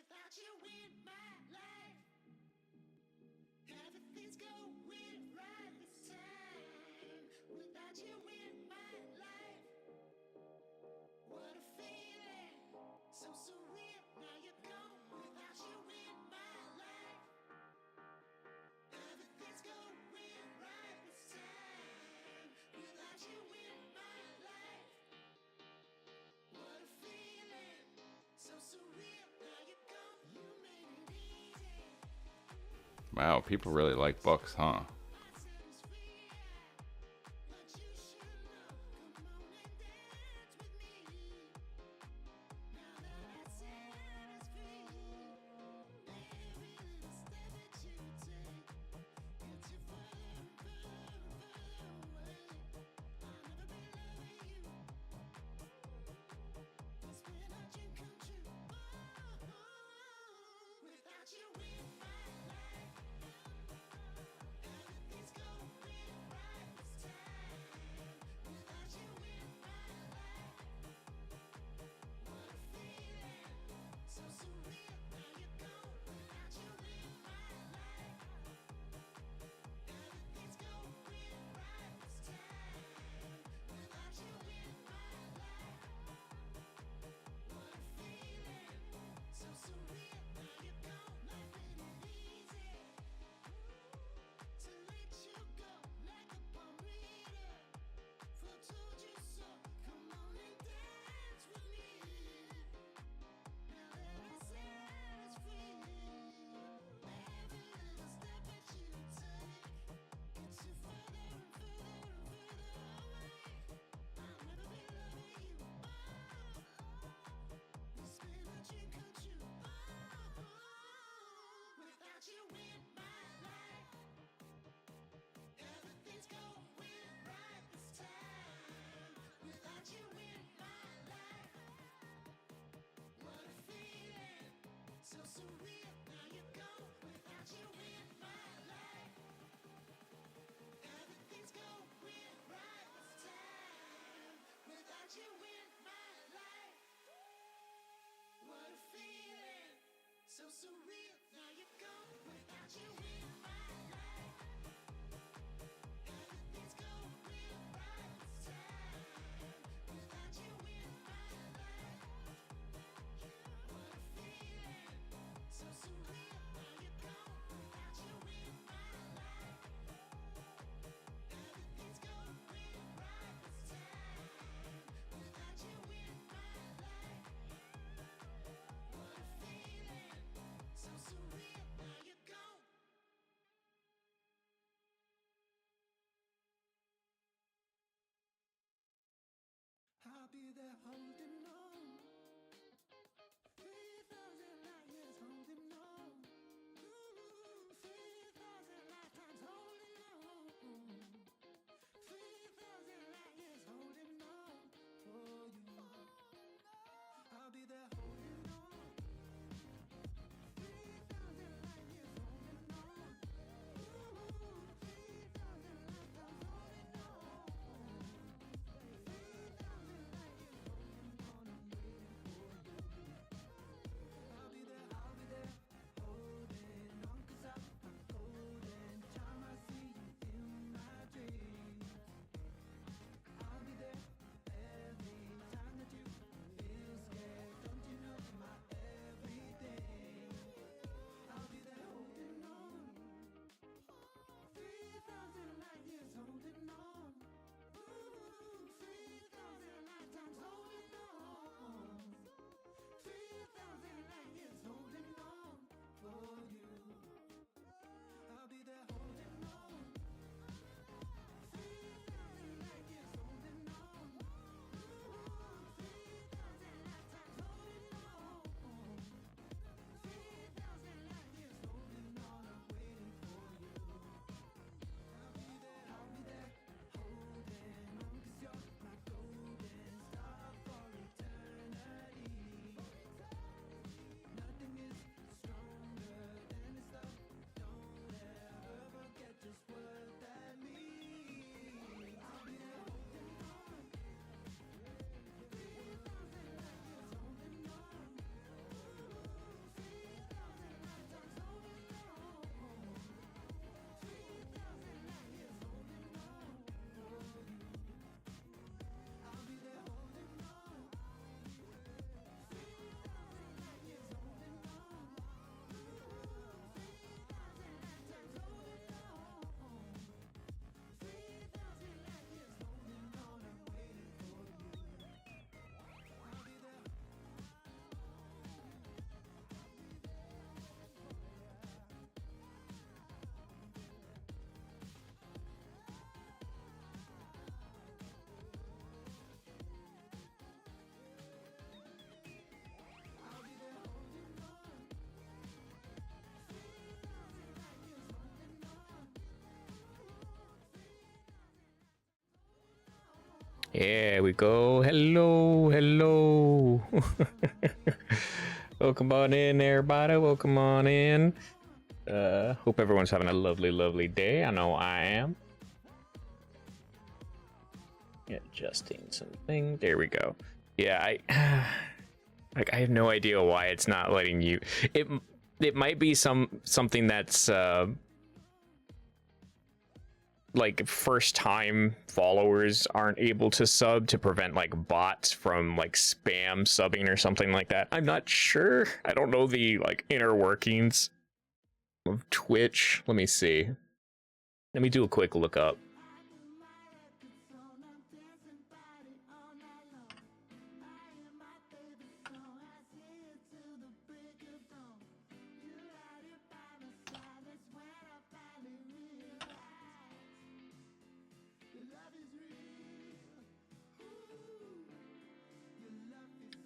Without you in my life, everything's going right this time. Without you in my life, what a feeling, so surreal. Now you're gone. Without you in my life, everything's going right this time. Without you in my life, what a feeling, so surreal. Now you're gone. You made it easy. Wow, people really like books, huh? Without you in my life, everything's going right this time. Without you in my life, what a feeling, so surreal. Now you're gone. Without you in my life, everything's going right this time. Without you in my life, what a feeling, so surreal. Now you're gone. Life ain't easy to let you go like a burrito. Fool told you so. Come on and dance with me. Now that I said it's free, every little step that you take gets you further and further and further away. I'll never be loving you. It's been a dream come true. Without you in my life, everything's going right this time. Without you in my life, what a feeling, so surreal. Now you're gone. Without you in my life, everything's going right this time. Without you in my life, what a feeling, so surreal. Now you're gone. Without you in my life, everything's going right this time. Without you in my life, what a feeling, so surreal. Now you're gone. Without you in my life, everything's going right this time. Without you in my life, what a feeling, so surreal. Now you're gone. I'll be there holding on. 3,000 light years holding on. Ooh, 3,000 lifetimes holding on. 3,000 light years holding on for you. I'll be there holding on. 3,000 light years holding on. Ooh, 3,000 lifetimes holding on. 3,000 light years holding on. Here we go. Hello, hello. Welcome on in, everybody. Welcome on in. Hope everyone's having a lovely, lovely day. I know I am. Adjusting something. There we go. Yeah, I like I have no idea why it's not letting you. It might be something that's like first time followers aren't able to sub to prevent like bots from like spam subbing or something like that. I'm not sure. I don't know the like inner workings of Twitch. Let me see. Let me do a quick look up.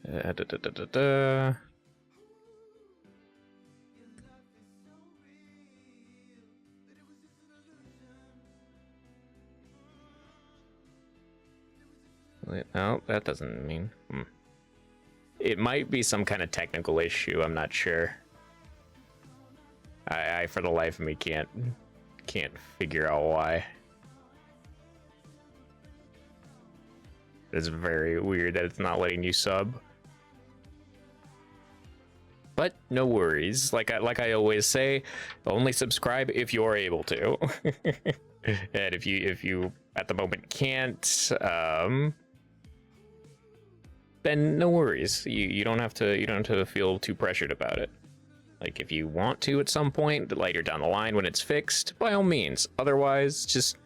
Da, da, da, da, da. Wait, no, that doesn't mean. It might be some kind of technical issue. I'm not sure. I for the life of me can't figure out why. It's very weird that it's not letting you sub. But no worries. Like I always say, only subscribe if you're able to. And if you at the moment can't, then no worries. You don't have to feel too pressured about it. Like if you want to at some point later down the line when it's fixed, by all means. Otherwise, just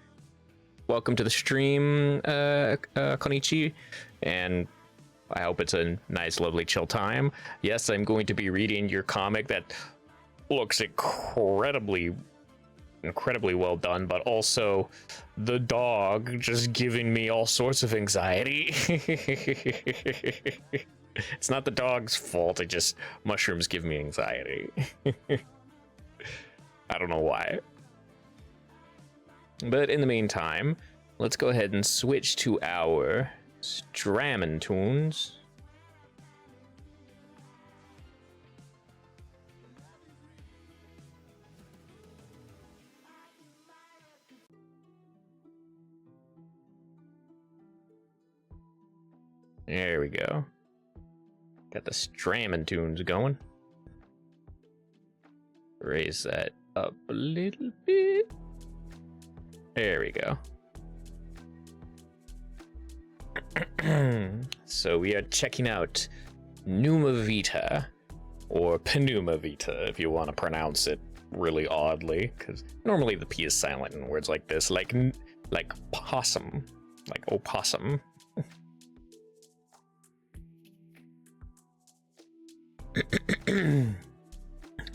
welcome to the stream, Konichi, and I hope it's a nice, lovely, chill time. Yes, I'm going to be reading your comic that looks incredibly well done, but also the dog just giving me all sorts of anxiety. It's not the dog's fault, it just mushrooms give me anxiety. I don't know why. But in the meantime, let's go ahead and switch to our Stramming tunes. There we go. Got the Stramming tunes going. Raise that up a little bit. There we go. So we are checking out Pneuma Vita, or Pneuma Vita if you want to pronounce it really oddly, because normally the P is silent in words like this, like possum, like opossum.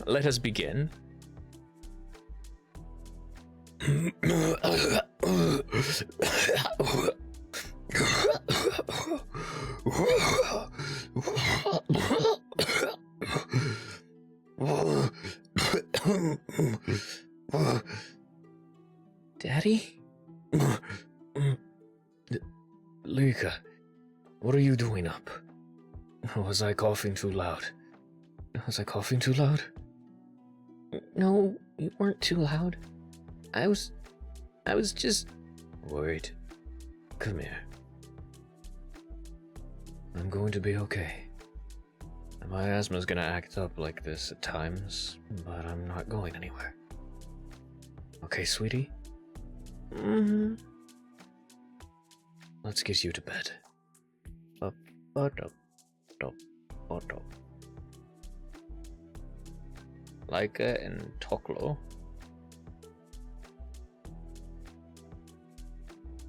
Let us begin. Daddy? Lika, what are you doing up? Was I coughing too loud? Was I coughing too loud? No, you weren't too loud. I was just worried. Come here. I'm going to be okay. My asthma's gonna act up like this at times, but I'm not going anywhere. Okay, sweetie? Mm-hmm. Let's get you to bed. Laika and Toklo.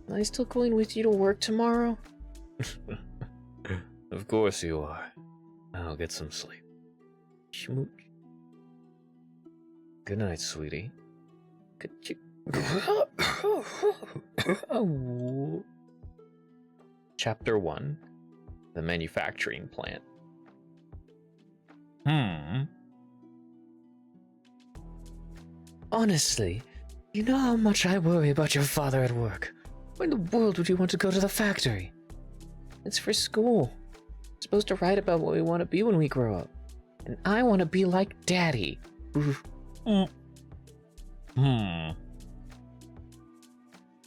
Am I still going with you to work tomorrow? Of course you are. I'll get some sleep. Schmooch. Good night, sweetie. Could you... Chapter 1. The Manufacturing Plant. Honestly, you know how much I worry about your father at work. Why in the world would you want to go to the factory? It's for school. We're supposed to write about what we want to be when we grow up. And I want to be like Daddy. Laika,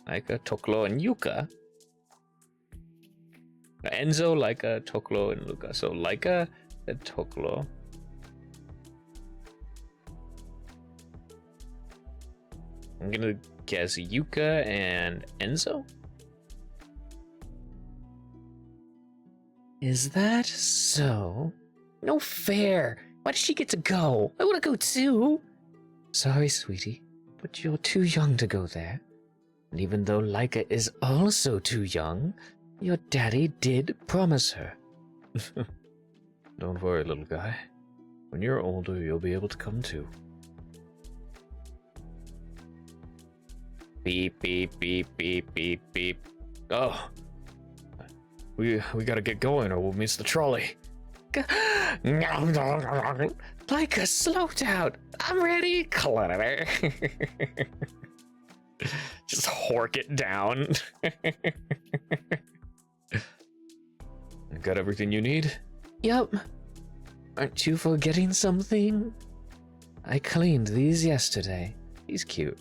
Toklo, and Yuka. Enzo, Laika, Toklo, and Luca. So Laika and Toklo. I'm gonna guess Yuka and Enzo? Is that so? No fair! Why does she get to go? I wanna go too! Sorry, sweetie, but you're too young to go there. And even though Laika is also too young, your daddy did promise her. Don't worry, little guy. When you're older, you'll be able to come too. Beep, beep, beep, beep, beep, beep. Oh. We gotta get going or we'll miss the trolley. Laika, slow down. I'm ready. Just hork it down. Got everything you need? Yup. Aren't you forgetting something? I cleaned these yesterday. He's cute.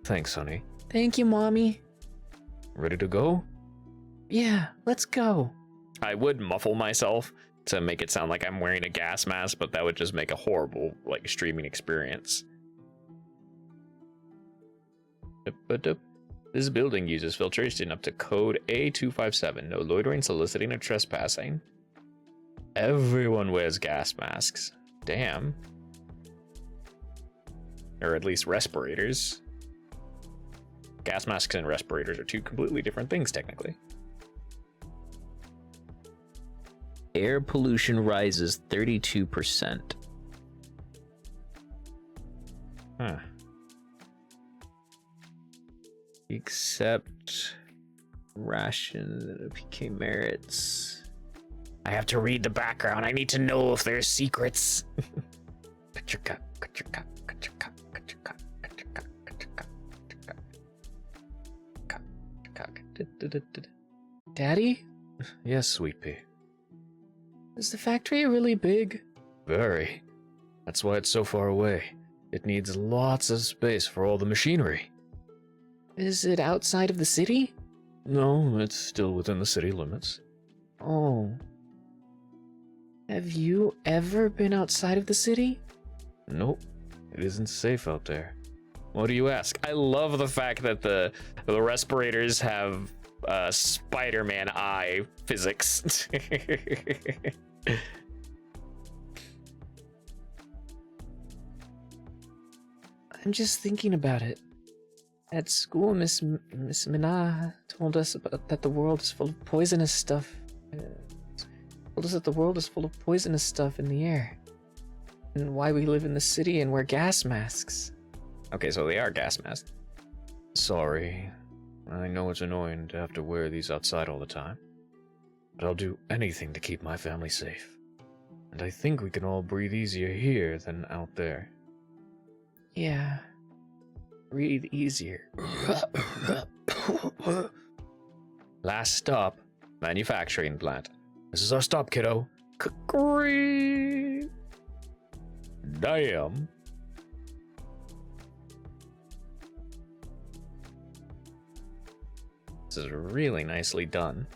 Thanks, honey. Thank you, Mommy. Ready to go? Yeah, let's go. I would muffle myself to make it sound like I'm wearing a gas mask, but that would just make a horrible, streaming experience. This building uses filtration up to code A257. No loitering, soliciting, or trespassing. Everyone wears gas masks. Damn. Or at least respirators. Gas masks and respirators are two completely different things, technically. Air pollution rises 32%. Huh. Except rations and PK merits. I have to read the background. I need to know if there's secrets. Cut your cut, cut your cut, cut your cut, cut your cut, cut your cut, cut your cut, cut your cut. Daddy? Yes, sweet pea. Is the factory really big? Very. That's why it's so far away. It needs lots of space for all the machinery. Is it outside of the city? No, it's still within the city limits. Oh. Have you ever been outside of the city? Nope. It isn't safe out there. What do you ask? I love the fact that the respirators have Spider-Man eye physics. I'm just thinking about it. At school, Miss Mina told us that the world is full of poisonous stuff. Told us that the world is full of poisonous stuff in the air. And why we live in the city and wear gas masks. Okay, so they are gas masks. Sorry. I know it's annoying to have to wear these outside all the time. But I'll do anything to keep my family safe. And I think we can all breathe easier here than out there. Yeah. Breathe easier. Last stop, manufacturing plant. This is our stop, kiddo. Damn. This is really nicely done.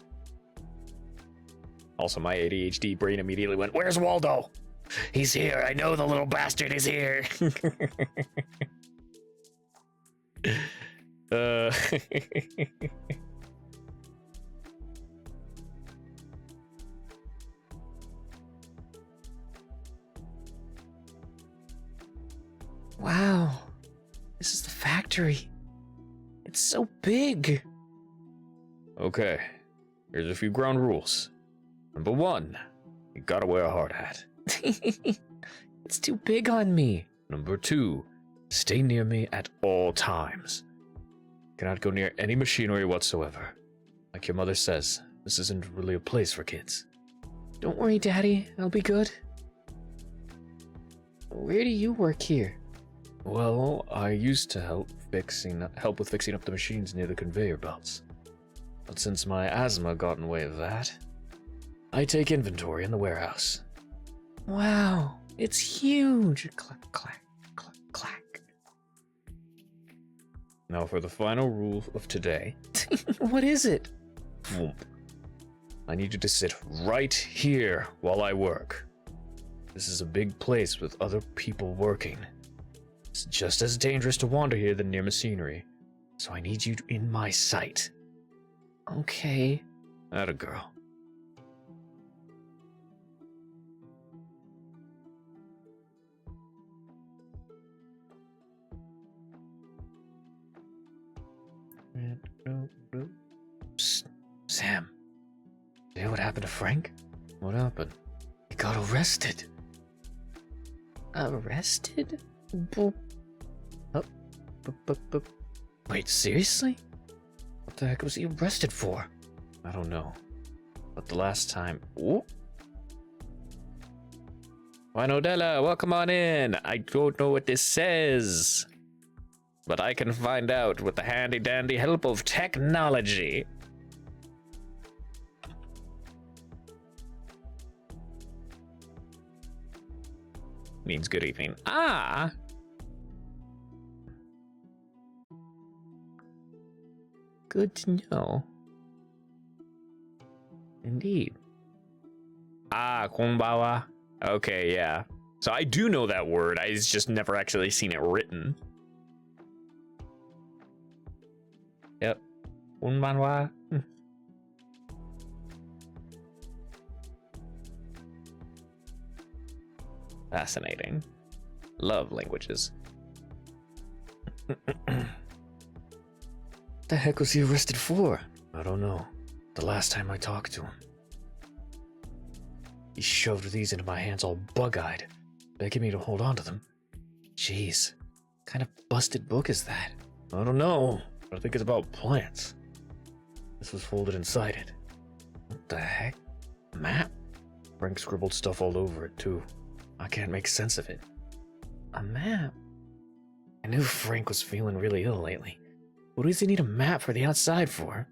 Also, my ADHD brain immediately went, "Where's Waldo? He's here. I know the little bastard is here." Wow. This is the factory. It's so big. Okay. Here's a few ground rules. Number 1, you gotta wear a hard hat. It's too big on me. Number 2, stay near me at all times. Cannot go near any machinery whatsoever. Like your mother says, this isn't really a place for kids. Don't worry, Daddy. I'll be good. Where do you work here? Well, I used to help with fixing up the machines near the conveyor belts. but since my asthma got in the way of that, I take inventory in the warehouse. Wow, it's huge. Clack, clack, clack, clack. Now for the final rule of today. What is it? Whoomp. I need you to sit right here while I work. This is a big place with other people working. It's just as dangerous to wander here than near machinery, so I need you in my sight. Okay. Atta girl. Psst, Sam. You know what happened to Frank? What happened? He got arrested. Arrested? Boop. Oh, boop. Wait, seriously? What the heck was he arrested for? I don't know. But the last time... Ooh. Winodella, welcome on in. I don't know what this says, but I can find out with the handy dandy help of technology. Means good evening. Ah! Good to know. Indeed. Ah, konbawa. Okay, yeah. So I do know that word. I just never actually seen it written. Yep. Konbanwa. Fascinating. Love languages. The heck was he arrested for? I don't know. The last time I talked to him. He shoved these into my hands all bug-eyed, begging me to hold on to them. Jeez, what kind of busted book is that? I don't know, but I think it's about plants. This was folded inside it. What the heck? A map? Frank scribbled stuff all over it, too. I can't make sense of it. A map? I knew Frank was feeling really ill lately. What does he need a map for the outside for?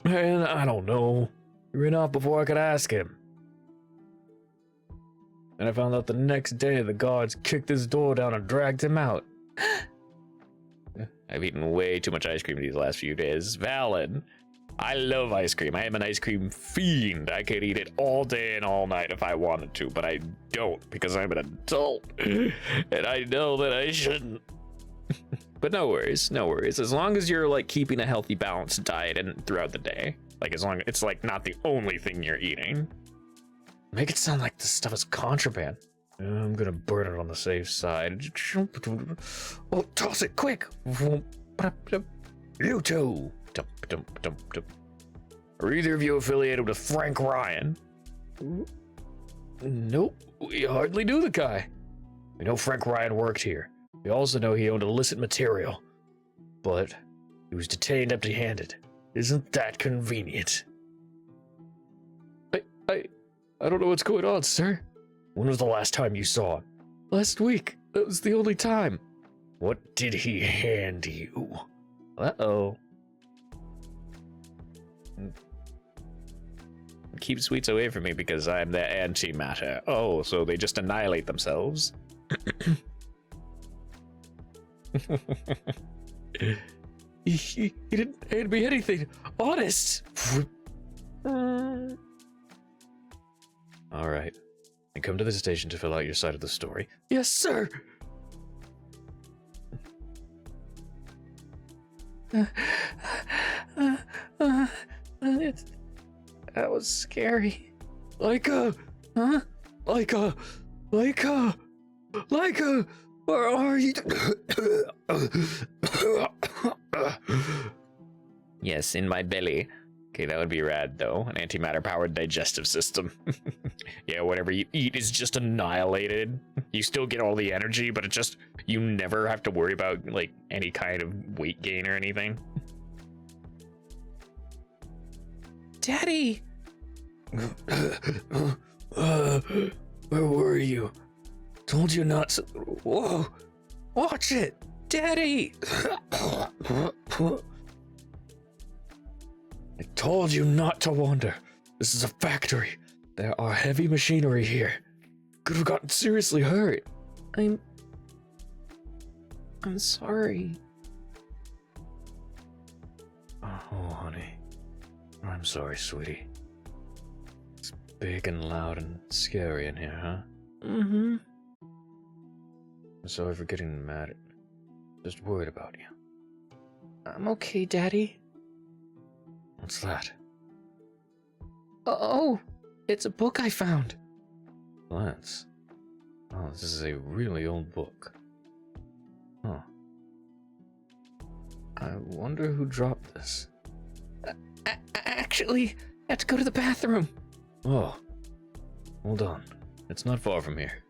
Man, I don't know. He ran off before I could ask him. And I found out the next day the guards kicked his door down and dragged him out. I've eaten way too much ice cream these last few days. Valid. I love ice cream. I am an ice cream fiend. I could eat it all day and all night if I wanted to, but I don't because I'm an adult. And I know that I shouldn't. But no worries, no worries. As long as you're like keeping a healthy, balanced diet and throughout the day. Like as long as it's like not the only thing you're eating. Make it sound like this stuff is contraband. I'm gonna burn it on the safe side. Oh, toss it quick! You two! Are either of you affiliated with Frank Ryan? Nope, we hardly knew the guy. We know Frank Ryan worked here. We also know he owned illicit material. But he was detained empty-handed. Isn't that convenient? I don't know what's going on, sir. When was the last time you saw him? Last week. That was the only time. What did he hand you? Uh-oh. Keep sweets away from me because I'm the antimatter. Oh, so they just annihilate themselves? He didn't hand me anything. Honest. All right. And come to the station to fill out your side of the story. Yes, sir. That was scary. Leica! Huh? Leica! Where are you? Yes, in my belly. Okay, that would be rad, though. An antimatter-powered digestive system. Yeah, whatever you eat is just annihilated. You still get all the energy, but it just... You never have to worry about, like, any kind of weight gain or anything. Daddy! Where were you? Told you not to... Whoa! Watch it! Daddy! I told you not to wander. This is a factory. There are heavy machinery here. Could have gotten seriously hurt. I'm sorry. Oh, honey. I'm sorry, sweetie. It's big and loud and scary in here, huh? Mm-hmm. I'm sorry for getting mad. Just worried about you. I'm okay, Daddy. What's that? Oh, it's a book I found. Plants. Oh, this is a really old book. Huh. I wonder who dropped this. Actually, I have to go to the bathroom. Oh. Hold on. It's not far from here.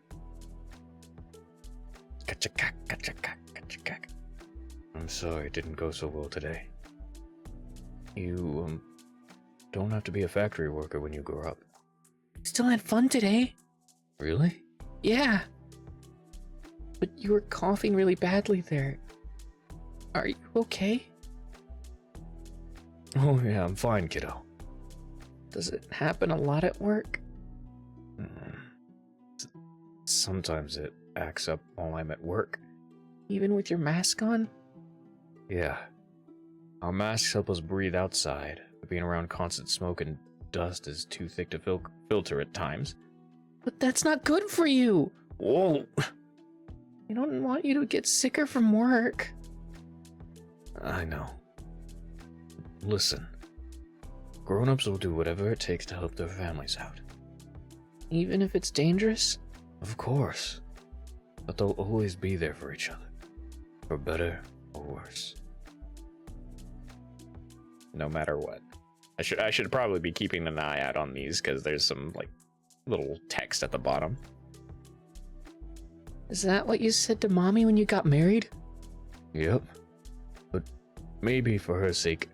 Ka-chaka, ka-chaka, ka-chaka. I'm sorry it didn't go so well today. You, don't have to be a factory worker when you grow up. Still had fun today. Really? Yeah. But you were coughing really badly there. Are you okay? Oh yeah, I'm fine, kiddo. Does it happen a lot at work? Sometimes it acts up while I'm at work. Even with your mask on? Yeah. Our masks help us breathe outside, but being around constant smoke and dust is too thick to filter at times. But that's not good for you. Whoa! I don't want you to get sicker from work. I know. Listen. Grown-ups will do whatever it takes to help their families out. Even if it's dangerous? Of course. But they'll always be there for each other. For better or worse. No matter what. I should probably be keeping an eye out on these because there's some like little text at the bottom. Is that what you said to Mommy when you got married? Yep. But maybe for her sake,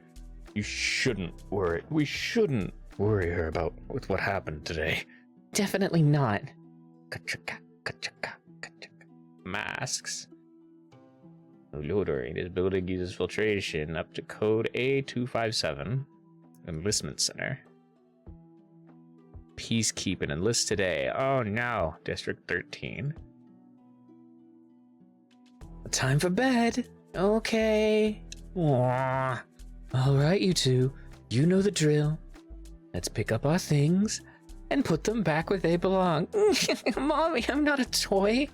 you shouldn't worry. We shouldn't worry her about with what happened today. Definitely not. Ka-chaka, ka-chaka, ka-chaka. Masks. Loitering. This building uses filtration up to code A257. Enlistment Center. Peacekeeping. Enlist today. Oh no. District 13. Time for bed. Okay. Aww. All right, you two. You know the drill. Let's pick up our things and put them back where they belong. Mommy, I'm not a toy.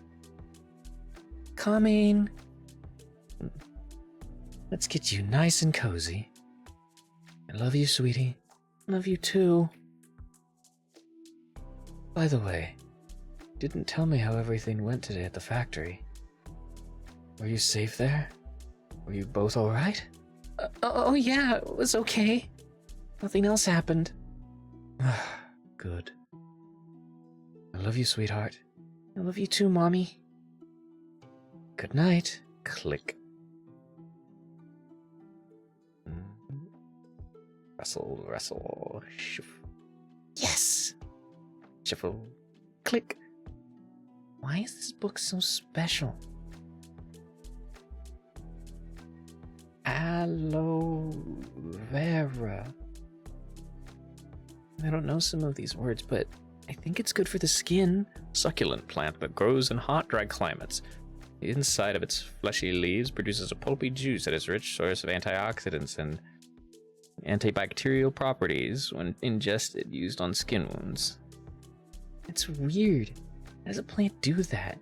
Coming. Let's get you nice and cozy. I love you, sweetie. Love you too. By the way, didn't tell me how everything went today at the factory. Were you safe there? Were you both alright? Oh yeah, it was okay. Nothing else happened. Good. I love you, sweetheart. I love you too, Mommy. Good night. Click. Wrestle, wrestle. Shoof. Yes! Shuffle. Click. Why is this book so special? Aloe vera. I don't know some of these words, but I think it's good for the skin. Succulent plant that grows in hot, dry climates. The inside of its fleshy leaves produces a pulpy juice that is a rich source of antioxidants and antibacterial properties when ingested, used on skin wounds. It's weird. How does a plant do that?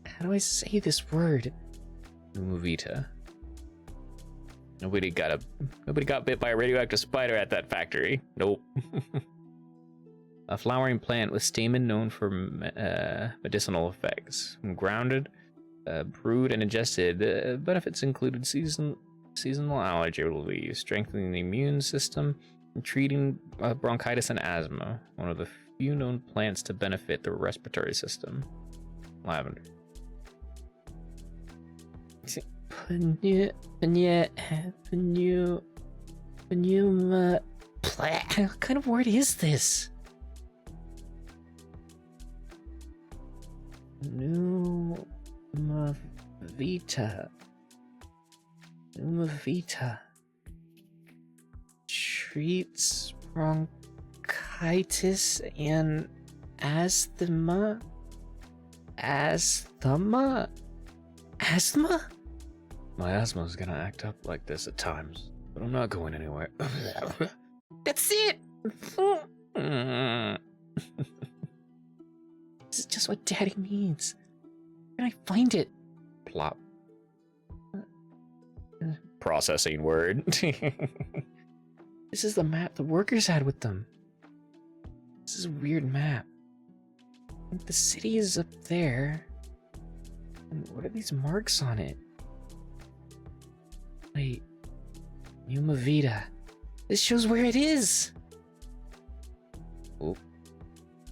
How do I say this word? Pneuma Vita. Nobody got bit by a radioactive spider at that factory. Nope. A flowering plant with stamen known for medicinal effects. Grounded, brewed, and ingested. Benefits included seasonal allergy relief, strengthening the immune system, and treating bronchitis and asthma. One of the few known plants to benefit the respiratory system. Lavender. Pneuma. What kind of word is this? Pneuma Vita. Pneuma Vita. treats bronchitis and asthma. Asthma? My asthma is gonna act up like this at times, but I'm not going anywhere. That's it! This is just what Daddy needs. Where can I find it? Plop. Processing word. This is the map the workers had with them. This is a weird map. I think the city is up there. And what are these marks on it? Wait. Pneuma Vita. This shows where it is! Oh.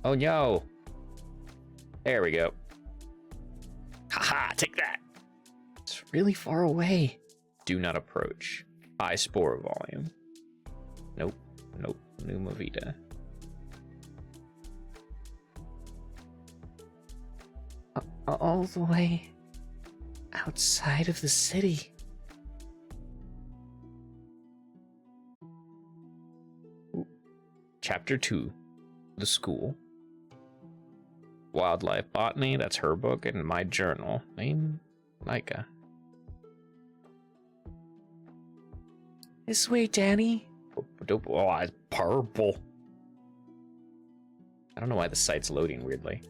Oh no! There we go. Haha, take that! It's really far away. Do not approach. High spore volume. Nope. Nope. Pneuma Vita. All the way outside of the city. Chapter 2. The School. Wildlife Botany, that's her book, and my journal. Name Micah. This way, Danny. Oh, it's purple. I don't know why the site's loading weirdly.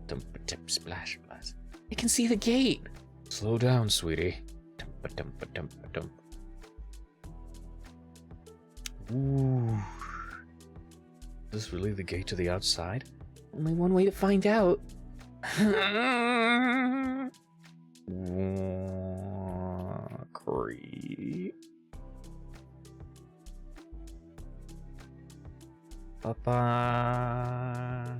Dump, splash, splash. I can see the gate. Slow down, sweetie. Dump. Ooh. Is this really the gate to the outside? Only one way to find out. Creep. Papa.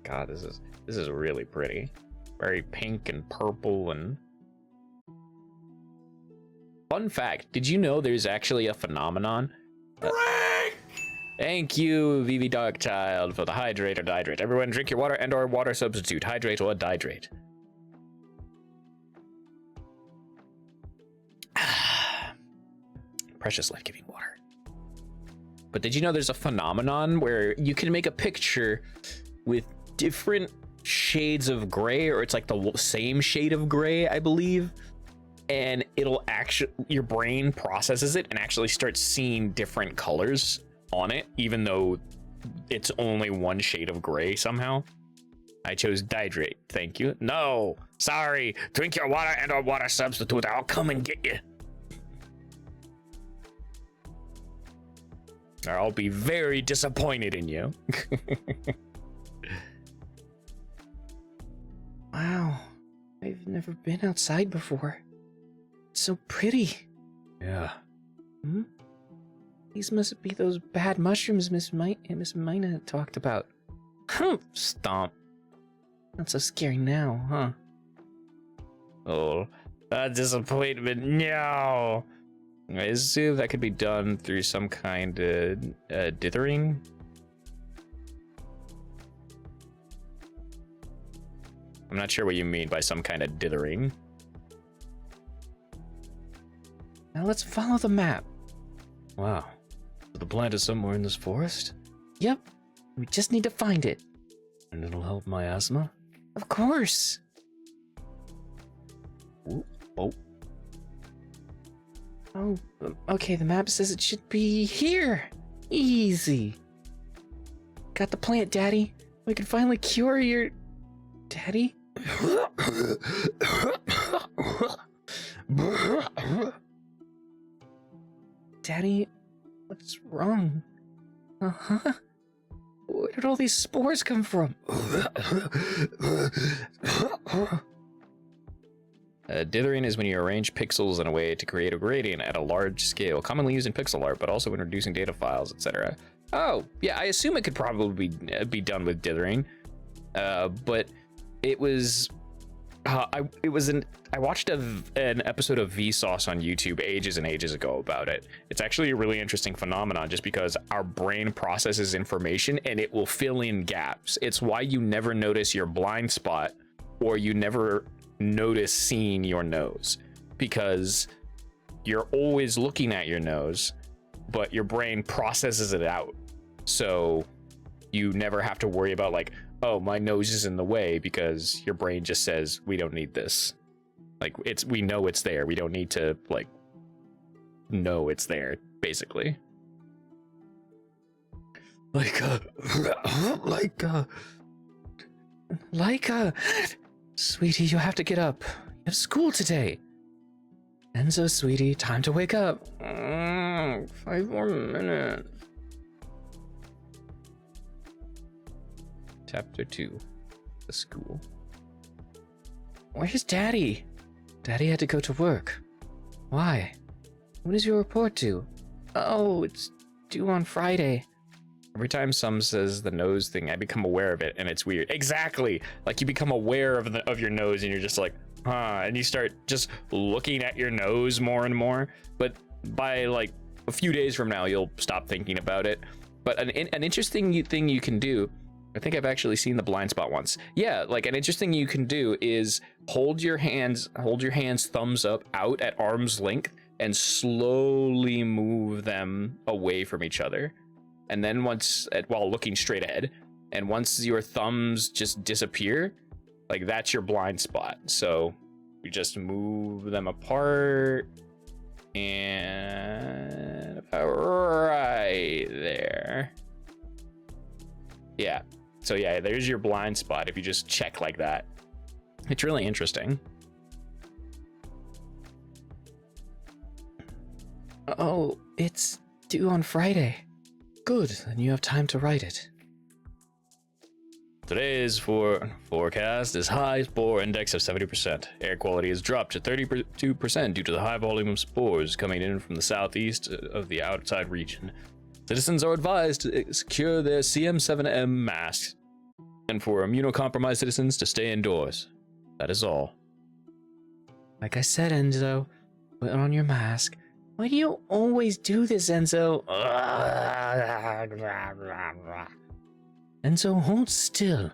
God, this is really pretty. Very pink and purple and. Fun fact: did you know there's actually a phenomenon? Thank you, VV Darkchild, for the hydrate or dihydrate. Everyone, drink your water and/or water substitute. Hydrate or dihydrate. Precious life-giving water. But did you know there's a phenomenon where you can make a picture with different shades of gray, or it's like the same shade of gray, I believe, and it'll actually, your brain processes it and actually starts seeing different colors on it, even though it's only one shade of gray somehow. I chose dihydrate. Thank you. No, sorry. Drink your water and/or water substitute. I'll come and get you. Or I'll be very disappointed in you. Wow, I've never been outside before. It's so pretty. Yeah. Hmm? These must be those bad mushrooms Miss Mina talked about. Stomp. Not so scary now, huh? Oh, a disappointment. No. I assume that could be done through some kind of dithering. I'm not sure what you mean by some kind of dithering. Now let's follow the map. Wow. So the plant is somewhere in this forest? Yep. We just need to find it. And it'll help my asthma? Of course. Ooh, oh. Oh, okay, the map says it should be here. Easy. Got the plant, Daddy. We can finally cure your... Daddy? Daddy, what's wrong? Uh-huh. Where did all these spores come from? Dithering is when you arrange pixels in a way to create a gradient at a large scale, commonly used in pixel art, but also when reducing data files, etc. Oh, yeah, I assume it could probably be done with dithering, but it was. I watched an episode of Vsauce on YouTube ages and ages ago about it. It's actually a really interesting phenomenon just because our brain processes information and it will fill in gaps. It's why you never notice your blind spot or you never notice seeing your nose, because you're always looking at your nose, but your brain processes it out. So you never have to worry about like, oh, my nose is in the way, because your brain just says, we don't need this. Like, we know it's there. We don't need to like know it's there, basically. Sweetie, you have to get up. You have school today. Enzo, sweetie, time to wake up. 5 more minutes. Chapter 2, the school. Where's Daddy? Daddy had to go to work. Why? When is your report due? Oh, it's due on Friday. Every time some says the nose thing, I become aware of it, and it's weird. Exactly. Like, you become aware of your nose, and you're just like, huh, and you start just looking at your nose more and more. But by like a few days from now, you'll stop thinking about it. But an interesting thing you can do, I think I've actually seen the blind spot once. Yeah, like an interesting thing you can do is hold your hands thumbs up out at arm's length and slowly move them away from each other. And then while looking straight ahead, and once your thumbs just disappear, like that's your blind spot. So you just move them apart and about right there. Yeah. So yeah, there's your blind spot if you just check like that. It's really interesting. Oh, it's due on Friday. Good, then you have time to write it. Today's forecast is high spore index of 70%. Air quality has dropped to 32% due to the high volume of spores coming in from the southeast of the outside region. Citizens are advised to secure their CM7M masks, and for immunocompromised citizens to stay indoors. That is all. Like I said, Enzo, put on your mask. Why do you always do this, Enzo? Enzo, hold still.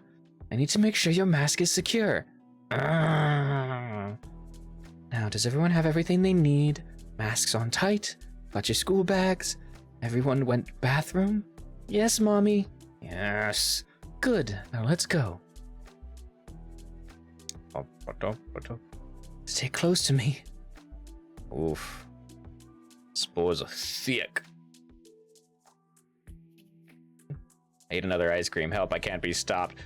I need to make sure your mask is secure. Now, does everyone have everything they need? Masks on tight? Got your school bags? Everyone went bathroom? Yes, Mommy? Yes. Good, now let's go. Stay close to me. Oof. Spores are thick. I ate another ice cream. Help, I can't be stopped.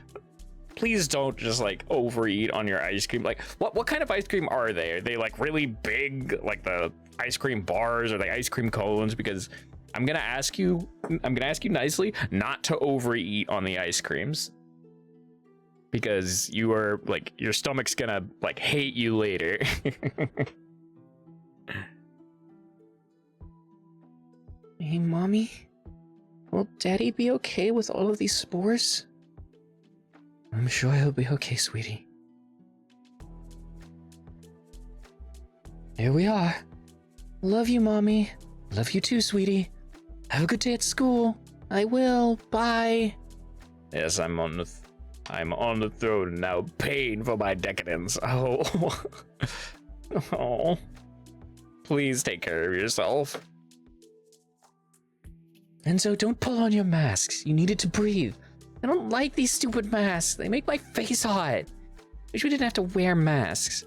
Please don't just like overeat on your ice cream. Like, what kind of ice cream are they? Are they like really big, like the ice cream bars, or the ice cream cones? Because I'm gonna ask you nicely not to overeat on the ice creams, because you are like, your stomach's gonna like hate you later. Hey, Mommy? Will Daddy be okay with all of these spores? I'm sure he'll be okay, sweetie. Here we are. Love you, Mommy. Love you too, sweetie. Have a good day at school. I will. Bye. Yes, I'm on the throne now, paying for my decadence. Oh. Oh. Please take care of yourself. Enzo, don't pull on your masks. You need it to breathe. I don't like these stupid masks. They make my face hot. Wish we didn't have to wear masks.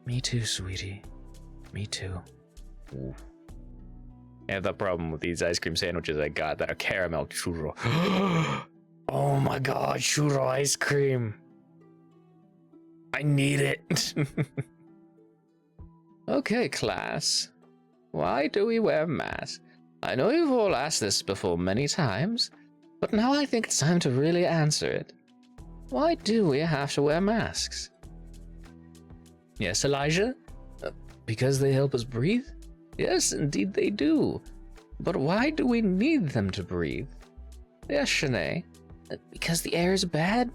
Me too, sweetie. Me too. Ooh. I have that problem with these ice cream sandwiches I got that are caramel churro. Oh my god, churro ice cream. I need it. Okay, class. Why do we wear masks? I know you've all asked this before many times, but now I think it's time to really answer it. Why do we have to wear masks? Yes, Elijah? Because they help us breathe? Yes, indeed they do. But why do we need them to breathe? Yes, Shanae. Because the air is bad?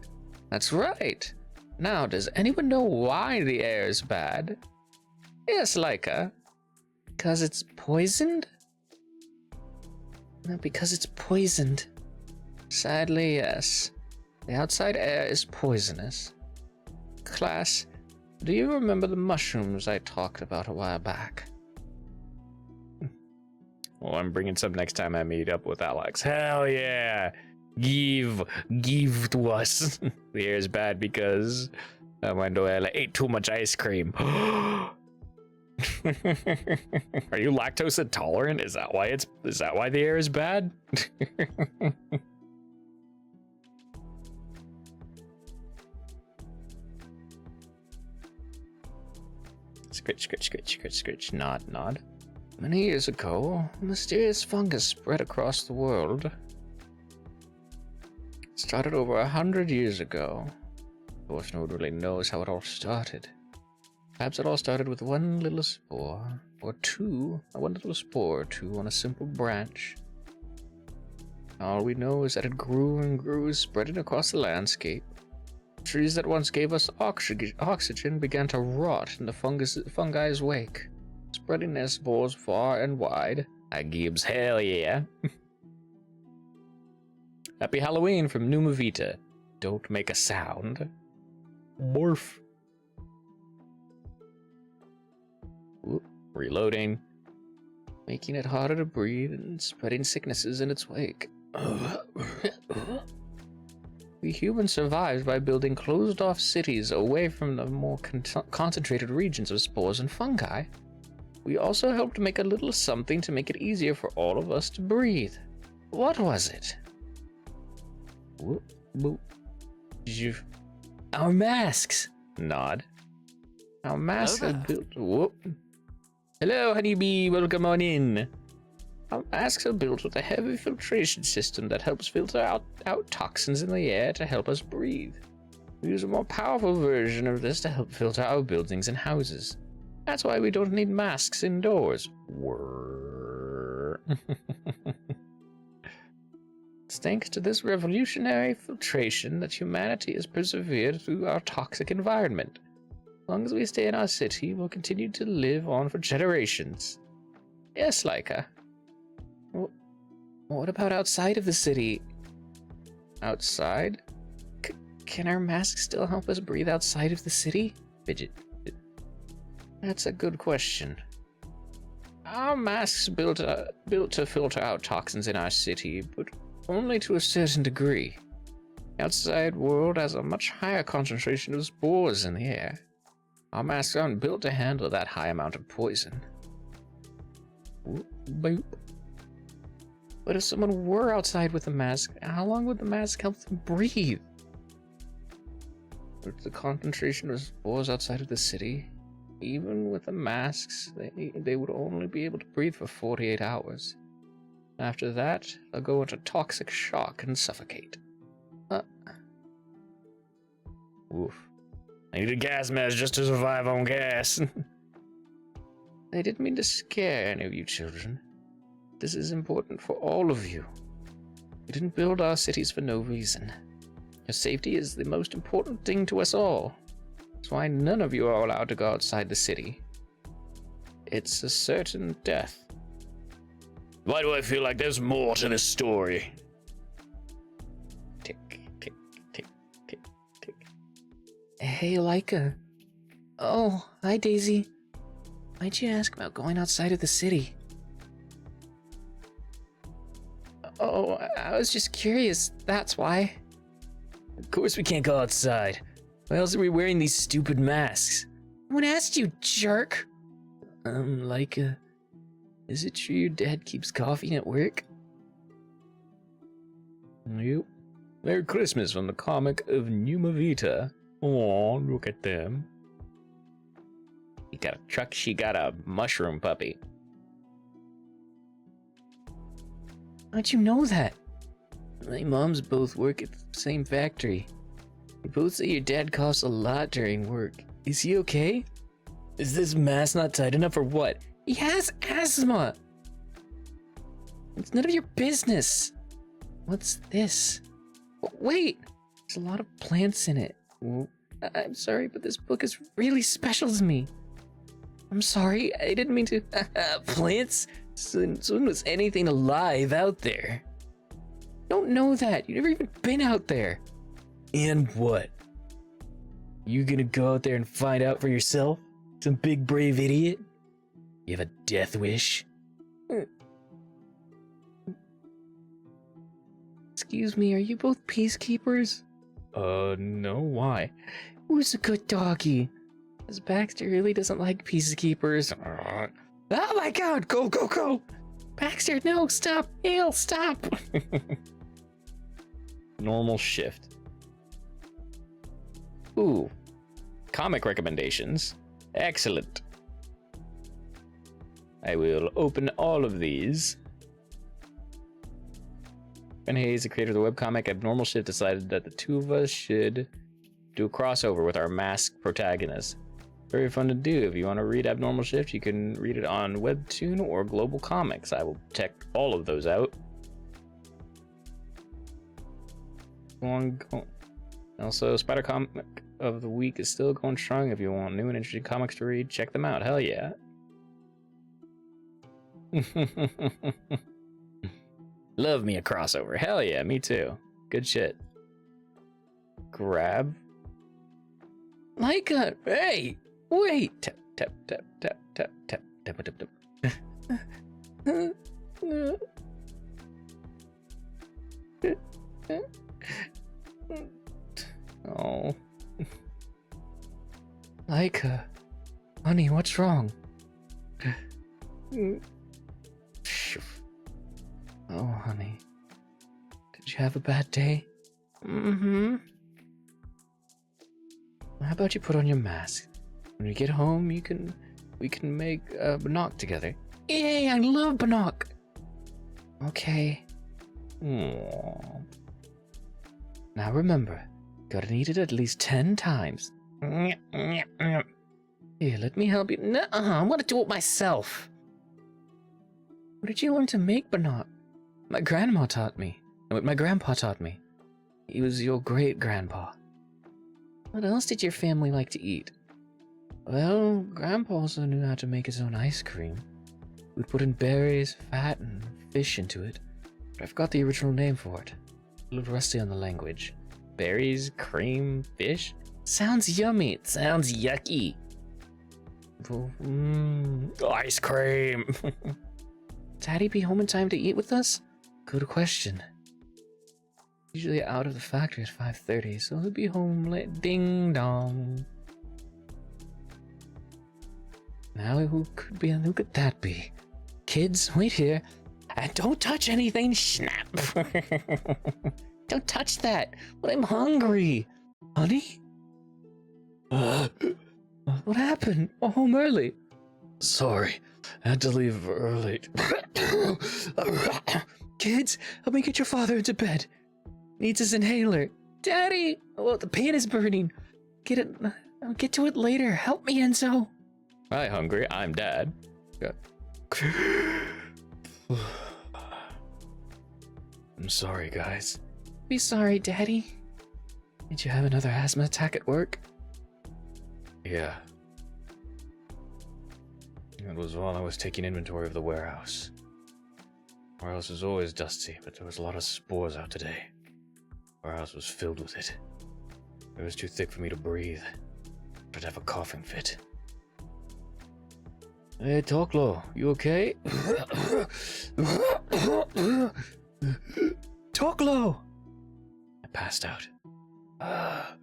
That's right. Now, does anyone know why the air is bad? Yes, Laika. Because it's poisoned? No, because it's poisoned. Sadly, yes. The outside air is poisonous. Class, Do you remember the mushrooms I talked about a while back? Well, I'm bringing some next time I meet up with Alex. Hell yeah! Give to us. The air is bad because I ate too much ice cream. Are you lactose intolerant? Is that why the air is bad? Scritch, nod. Many years ago, a mysterious fungus spread across the world. It started over 100 years ago. Of course, no one really knows how it all started. Perhaps it all started with one little spore, or two on a simple branch. All we know is that it grew and grew, spreading across the landscape. Trees that once gave us oxygen began to rot in the fungi's wake, spreading their spores far and wide. Gibbs, hell yeah. Happy Halloween from Pneuma Vita. Don't make a sound. Morph. Whoop. Reloading. Making it harder to breathe and spreading sicknesses in its wake. We humans survived by building closed-off cities away from the more concentrated regions of spores and fungi. We also helped make a little something to make it easier for all of us to breathe. What was it? Whoop, boop. Our masks. Nod. Our masks are built. Whoop. Hello, honeybee. Welcome on in. Our masks are built with a heavy filtration system that helps filter out toxins in the air to help us breathe. We use a more powerful version of this to help filter our buildings and houses. That's why we don't need masks indoors. It's thanks to this revolutionary filtration that humanity has persevered through our toxic environment. As long as we stay in our city, we'll continue to live on for generations. Yes, Laika. What about outside of the city? Outside? Can our masks still help us breathe outside of the city? Fidget. That's a good question. Our masks built to filter out toxins in our city, but only to a certain degree. The outside world has a much higher concentration of spores in the air. Our masks aren't built to handle that high amount of poison. Boop. But if someone were outside with a mask, how long would the mask help them breathe? With the concentration of spores outside of the city, even with the masks, they would only be able to breathe for 48 hours. After that, they'll go into toxic shock and suffocate. Oof. I need a gas mask just to survive on gas. I didn't mean to scare any of you children. This is important for all of you. We didn't build our cities for no reason. Your safety is the most important thing to us all. That's why none of you are allowed to go outside the city. It's a certain death. Why do I feel like there's more to this story? Tick, tick, tick, tick, tick. Hey, Laika. Oh, hi, Daisy. Why'd you ask about going outside of the city? Oh, I was just curious, that's why. Of course we can't go outside. Why else are we wearing these stupid masks? No one asked you, jerk! Laika, is it true your dad keeps coughing at work? Yep. Merry Christmas from the comic of Pneuma Vita. Aw, look at them. He got a truck, she got a mushroom puppy. How'd you know that? My moms both work at the same factory. They both say your dad coughs a lot during work. Is he okay? Is this mask not tight enough or what? He has asthma! It's none of your business. What's this? Wait! There's a lot of plants in it. I'm sorry, but this book is really special to me. I'm sorry, I didn't mean to. Plants? Soon was anything alive out there. Don't know that. You've never even been out there. And what? You gonna go out there and find out for yourself? Some big brave idiot? You have a death wish? Excuse me, are you both peacekeepers? No, why? Who's a good doggy? Because Baxter really doesn't like peacekeepers. Oh my god, go, go, go! Baxter, no, stop! Hale, stop! Normal shift. Ooh, comic recommendations. Excellent. I will open all of these. Ben Hayes, the creator of the webcomic Abnormal Shift, decided that the two of us should do a crossover with our masked protagonist. Very fun to do. If you want to read Abnormal Shift, you can read it on Webtoon or Global Comics. I will check all of those out. Also, Spider Comic of the Week is still going strong. If you want new and interesting comics to read, check them out. Hell yeah. Love me a crossover. Hell yeah, me too. Good shit. Grab. Like a. Hey! Wait! Tap, tap, tap, tap, tap, tap, tap, tap, tap. Oh. Leica. Honey, what's wrong? Oh, honey. Did you have a bad day? Mm-hmm. How about you put on your mask? When you get home, we can make Bannock together. Yay, I love Bannock! Okay. Aww. Now remember, gotta eat it at least 10 times. Here, let me help you. Nuh-uh, I want to do it myself. What did you learn to make, Bannock? My grandma taught me. My grandpa taught me. He was your great-grandpa. What else did your family like to eat? Well, Grandpa also knew how to make his own ice cream. We'd put in berries, fat, and fish into it. But I forgot the original name for it. A little rusty on the language. Berries, cream, fish? Sounds yummy. It sounds yucky. Ice cream. Daddy be home in time to eat with us? Good question. Usually out of the factory at 5:30, so he'll be home late. Ding dong. Now who could that be? Kids, wait here. And don't touch anything, snap. Don't touch that. But I'm hungry. Honey? What happened? Oh, home early. Sorry, I had to leave early. Kids, help me get your father into bed. Needs his inhaler. Daddy! Oh, the pain is burning. I'll get to it later. Help me, Enzo. Hi, hungry. I'm Dad. Yeah. I'm sorry, guys. Be sorry, Daddy. Did you have another asthma attack at work? Yeah. It was while I was taking inventory of the warehouse. Warehouse is always dusty, but there was a lot of spores out today. Warehouse was filled with it. It was too thick for me to breathe. I'd have a coughing fit. Hey, Toklo, you okay? Toklo! I passed out. I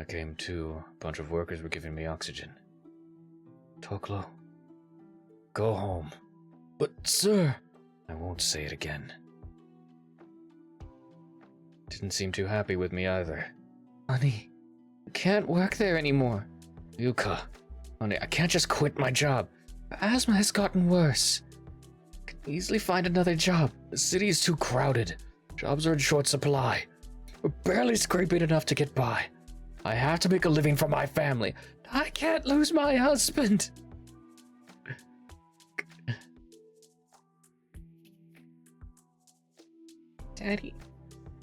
came to. A bunch of workers were giving me oxygen. Toklo, go home. But, sir... I won't say it again. Didn't seem too happy with me either. Honey, I can't work there anymore. Yuka, honey, I can't just quit my job. Asthma has gotten worse. I can easily find another job. The city is too crowded. Jobs are in short supply. We're barely scraping enough to get by. I have to make a living for my family. I can't lose my husband. Daddy,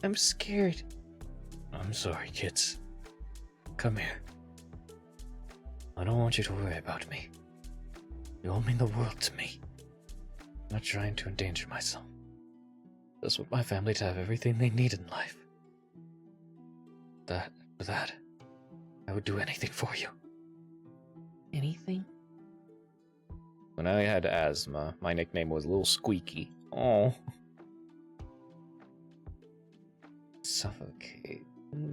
I'm scared. I'm sorry, kids. Come here. I don't want you to worry about me. You all mean the world to me. I'm not trying to endanger myself. I just want my family to have everything they need in life. for that, I would do anything for you. Anything? When I had asthma, my nickname was Little Squeaky. Oh. Suffocate.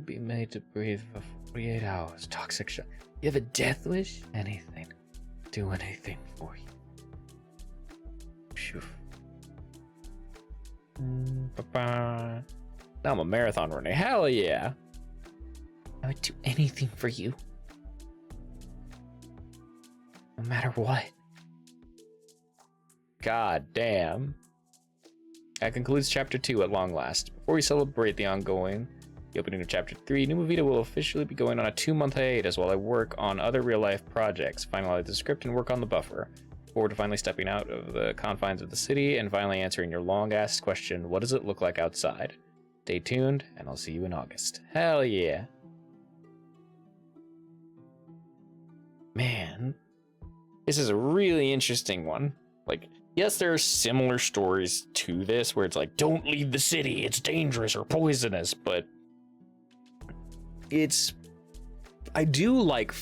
Be made to breathe for 48 hours. Toxic shock. You have a death wish? Anything. Do anything for you. Phew. Now I'm a marathon runner. Hell yeah. I would do anything for you. No matter what. God damn. That concludes Chapter 2 at long last. Before we celebrate the opening of Chapter 3, Pneuma Vita will officially be going on a 2-month hiatus while I work on other real-life projects, finalize the script, and work on the buffer. Forward to finally stepping out of the confines of the city and finally answering your long-asked question, what does it look like outside? Stay tuned, and I'll see you in August. Hell yeah. Man, this is a really interesting one. Like, yes, there are similar stories to this where it's like, don't leave the city, it's dangerous or poisonous, but I do like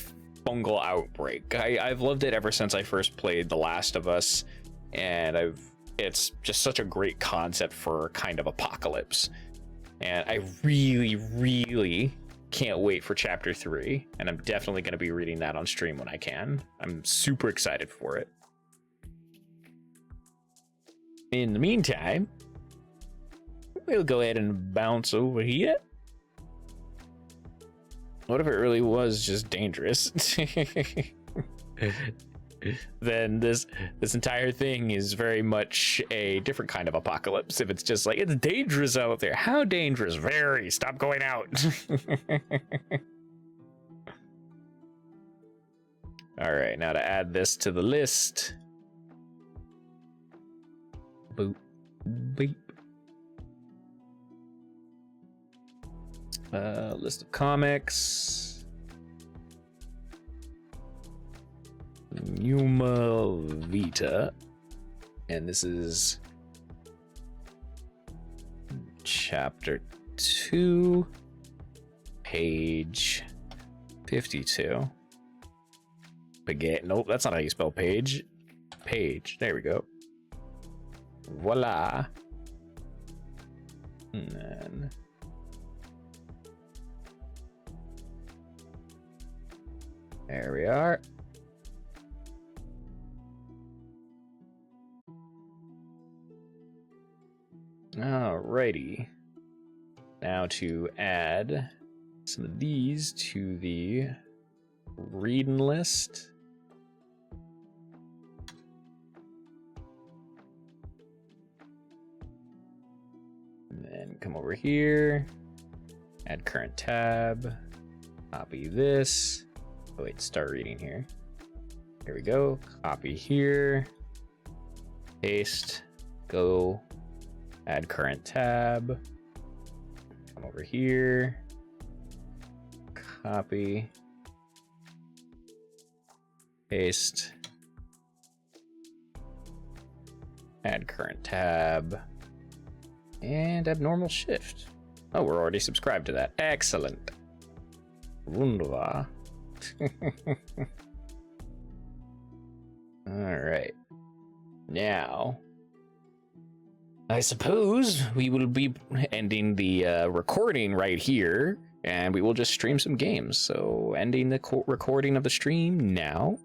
fungal outbreak. I've loved it ever since I first played The Last of Us, and it's just such a great concept for kind of apocalypse. And I really, really can't wait for Chapter 3, and I'm definitely going to be reading that on stream when I can. I'm super excited for it. In the meantime, we'll go ahead and bounce over here. What if it really was just dangerous? Then this entire thing is very much a different kind of apocalypse. If it's just like, it's dangerous out there. How dangerous? Very. Stop going out. All right, now to add this to the list. Boop. Beep. List of comics. Pneuma Vita. And this is chapter 2, page 52. Nope, that's not how you spell page. Page. There we go. Voila. And then there we are. Alrighty. Now to add some of these to the reading list. And then come over here, add current tab, copy this. Oh wait, start reading here. Here we go. Copy here, paste, go, add current tab, come over here, copy, paste, add current tab, and abnormal shift. Oh, we're already subscribed to that. Excellent. Wunderbar. All right. Now, I suppose we will be ending the recording right here, and we will just stream some games. So, ending the recording of the stream now.